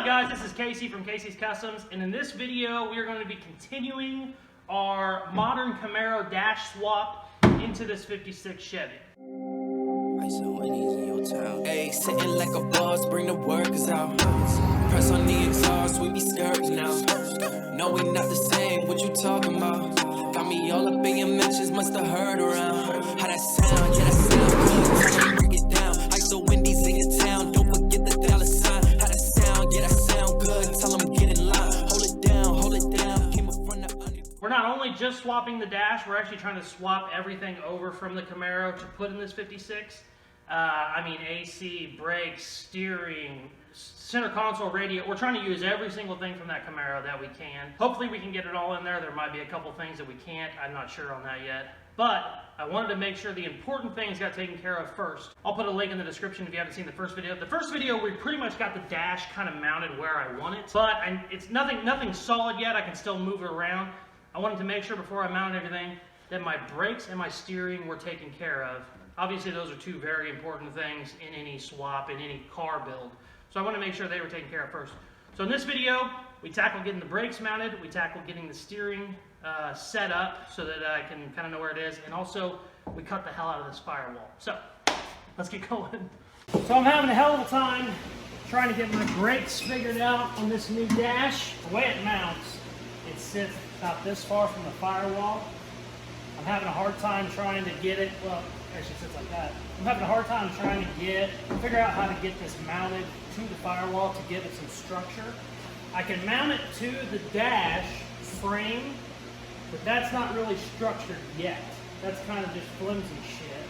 guys, this is Casey from Casey's Customs, and in this video we are going to be continuing our modern Camaro dash swap into this 56 Chevy. Hey, sitting like a boss, bring the workers out. Press on the exhaust, we be skirting now. No, we not the same, what you talking about? Got me all up in your mentions, must have heard around. How that sound, yeah, that sound good. Break it down, ISO Wendy's in your town, don't forget the dollar sign. How that sound, yeah, that sound good. Tell them get in line, hold it down, came up from the under. We're not only just swapping the dash, we're actually trying to swap everything over from the Camaro to put in this 56. I mean AC, brakes, steering, center console, radio. We're trying to use every single thing from that Camaro that we can. Hopefully we can get it all in there. There might be a couple things that we can't. I'm not sure on that yet. But I wanted to make sure the important things got taken care of first. I'll put a link in the description if you haven't seen the first video. The first video, we pretty much got the dash kind of mounted where I want it. But it's nothing solid yet. I can still move it around. I wanted to make sure before I mounted everything that my brakes and my steering were taken care of. Obviously, those are two very important things in any swap, in any car build. So I want to make sure they were taken care of first. So in this video, we tackle getting the brakes mounted, we tackle getting the steering set up so that I can kind of know where it is, and also we cut the hell out of this firewall. So let's get going. So I'm having a hell of a time trying to get my brakes figured out on this new dash. The way it mounts, it sits about this far from the firewall. I'm having a hard time trying to get it, well, actually it sits like that. I'm having a hard time trying to figure out how to get this mounted to the firewall to give it some structure. I can mount it to the dash frame, but that's not really structured yet. That's kind of just flimsy shit.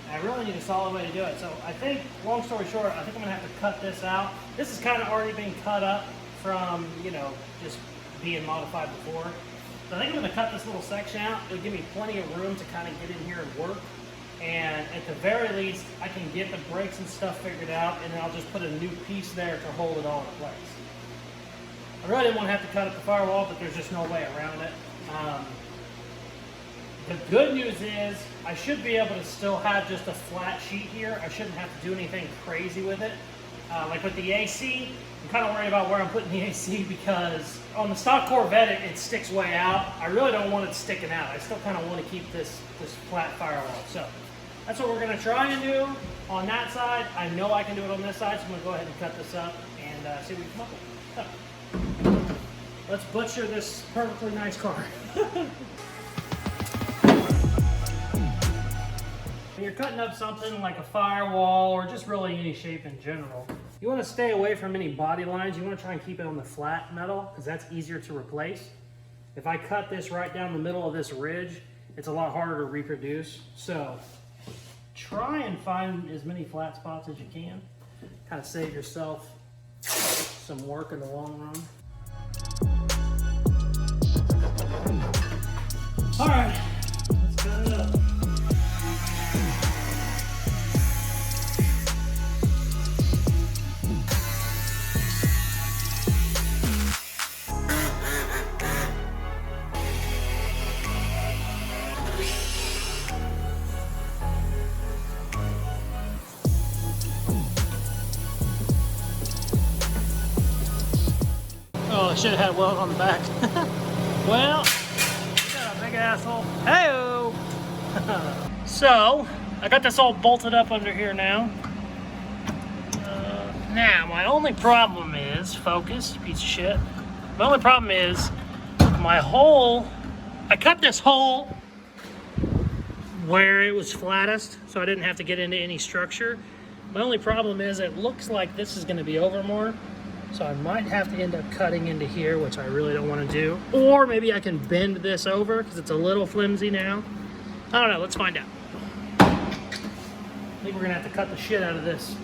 And I really need a solid way to do it. So I think, long story short, I think I'm gonna have to cut this out. This is kind of already being cut up from, you know, just being modified before. So I think I'm going to cut this little section out. It'll give me plenty of room to kind of get in here and work. And at the very least, I can get the brakes and stuff figured out, and then I'll just put a new piece there to hold it all in place. I really didn't want to have to cut up the firewall, but there's just no way around it. The good news is I should be able to still have just a flat sheet here. I shouldn't have to do anything crazy with it. Like with the AC, I'm kind of worried about where I'm putting the AC because on the stock Corvette, it sticks way out. I really don't want it sticking out. I still kind of want to keep this flat firewall. So that's what we're going to try and do on that side. I know I can do it on this side, so I'm going to go ahead and cut this up and see what we come up with. So, let's butcher this perfectly nice car. When you're cutting up something like a firewall or just really any shape in general, you want to stay away from any body lines. You want to try and keep it on the flat metal because that's easier to replace. If I cut this right down the middle of this ridge, it's a lot harder to reproduce. So try and find as many flat spots as you can. Kind of save yourself some work in the long run. All right, let's cut it up. Oh, I should have had a weld on the back. Well, got a big asshole. Hey-o! So, I got this all bolted up under here now. Now, my only problem is, focus, piece of shit. My only problem is, my hole, I cut this hole where it was flattest, so I didn't have to get into any structure. My only problem is, it looks like this is gonna be over more. So I might have to end up cutting into here, which I really don't want to do. Or maybe I can bend this over because it's a little flimsy now. I don't know, let's find out. I think we're gonna have to cut the shit out of this,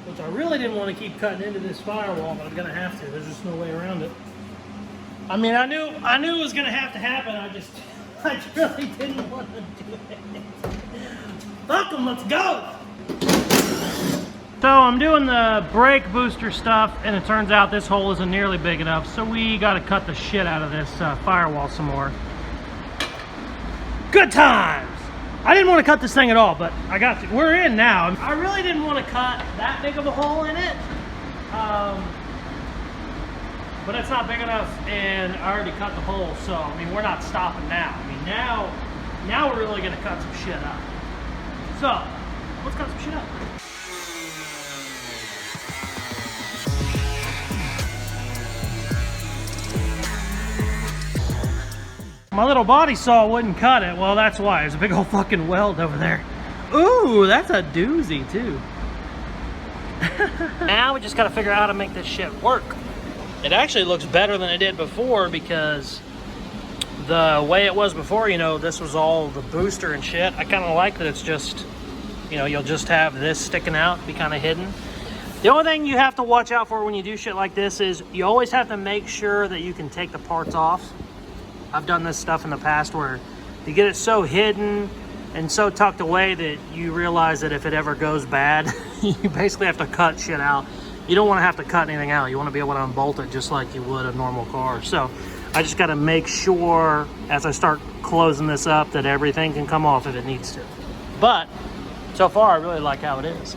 which I really didn't want to keep cutting into this firewall, but I'm gonna have to. There's just no way around it. I mean, I knew it was gonna have to happen. I really didn't want to do it. Fuck them, let's go! So I'm doing the brake booster stuff, and it turns out this hole isn't nearly big enough, so we got to cut the shit out of this firewall some more. Good times! I didn't want to cut this thing at all, but I got to. We're in now. I really didn't want to cut that big of a hole in it. but it's not big enough, and I already cut the hole, so I mean, we're not stopping now. I mean, now we're really gonna cut some shit up. So let's cut some shit up. My little body saw wouldn't cut it. Well, that's why. There's a big old fucking weld over there. Ooh, that's a doozy too. Now we just gotta figure out how to make this shit work. It actually looks better than it did before, because the way it was before, you know, this was all the booster and shit. I kind of like that it's just, you know, you'll just have this sticking out, be kind of hidden. The only thing you have to watch out for when you do shit like this is you always have to make sure that you can take the parts off. I've done this stuff in the past where you get it so hidden and so tucked away that you realize that if it ever goes bad, you basically have to cut shit out. You don't want to have to cut anything out. You want to be able to unbolt it just like you would a normal car. So I just got to make sure as I start closing this up that everything can come off if it needs to. But so far, I really like how it is.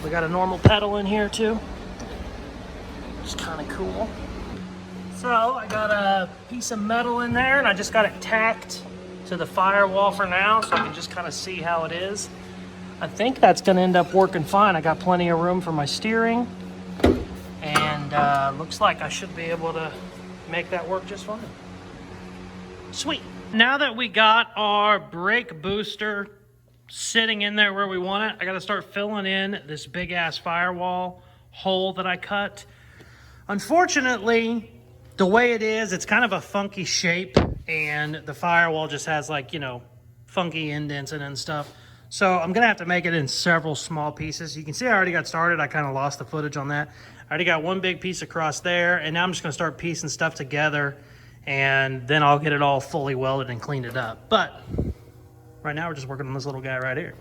We got a normal pedal in here too. It's kind of cool. So I got a piece of metal in there, and I just got it tacked to the firewall for now, so I can just kind of see how it is. I think that's going to end up working fine. I got plenty of room for my steering, and looks like I should be able to make that work just fine. Sweet. Now that we got our brake booster sitting in there where we want it, I got to start filling in this big ass firewall hole that I cut. Unfortunately, the way it is, it's kind of a funky shape, and the firewall just has, like, you know, funky indents in it and stuff. So I'm gonna have to make it in several small pieces. You can see I already got started. I kind of lost the footage on that. I already got one big piece across there, and now I'm just gonna start piecing stuff together, and then I'll get it all fully welded and cleaned it up. But right now we're just working on this little guy right here.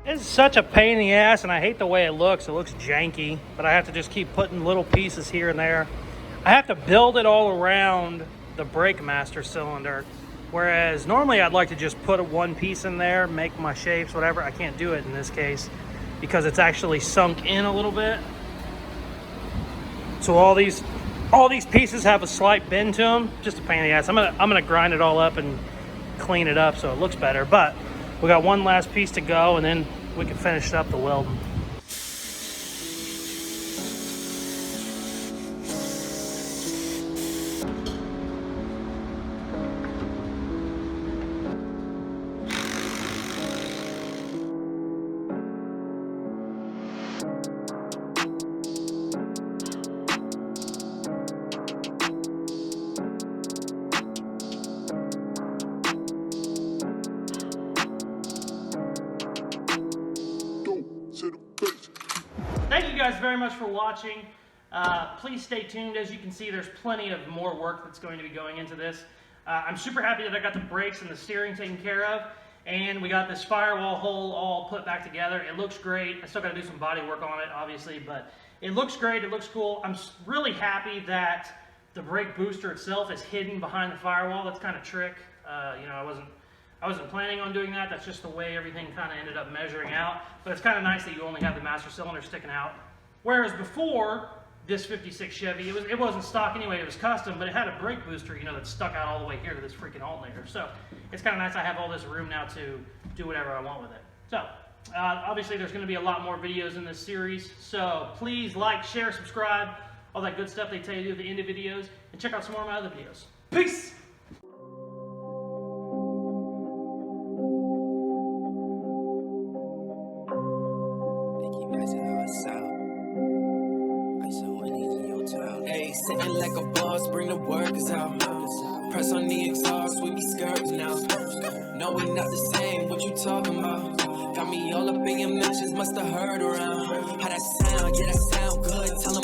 It's such a pain in the ass, and I hate the way it looks. It looks janky, but I have to just keep putting little pieces here and there. I have to build it all around the brake master cylinder, whereas normally I'd like to just put one piece in there, make my shapes, whatever. I can't do it in this case because it's actually sunk in a little bit. So all these pieces have a slight bend to them. Just a pain in the ass. I'm gonna grind it all up and clean it up so it looks better. But we got one last piece to go, and then we can finish up the welding. Thank you guys very much for watching. Please stay tuned. As you can see, there's plenty of more work that's going to be going into this. I'm super happy that I got the brakes and the steering taken care of, and we got this firewall hole all put back together. It looks great. I still got to do some body work on it, obviously, but it looks great. It looks cool. I'm really happy that the brake booster itself is hidden behind the firewall. That's kind of trick. You know, I wasn't planning on doing that. That's just the way everything kind of ended up measuring out. But it's kind of nice that you only have the master cylinder sticking out. Whereas before, this 56 Chevy, it wasn't stock anyway, it was custom, but it had a brake booster, you know, that stuck out all the way here to this freaking alternator. So it's kind of nice I have all this room now to do whatever I want with it. So obviously there's going to be a lot more videos in this series. So please like, share, subscribe, all that good stuff they tell you to do at the end of videos, and check out some more of my other videos. Peace! Sitting like a boss, bring the workers out. Press on the exhaust, we be skirting now. No, we not the same, what you talking about? Got me all up in your mentions, must have heard around. How that sound, yeah, that sound good. Tell 'em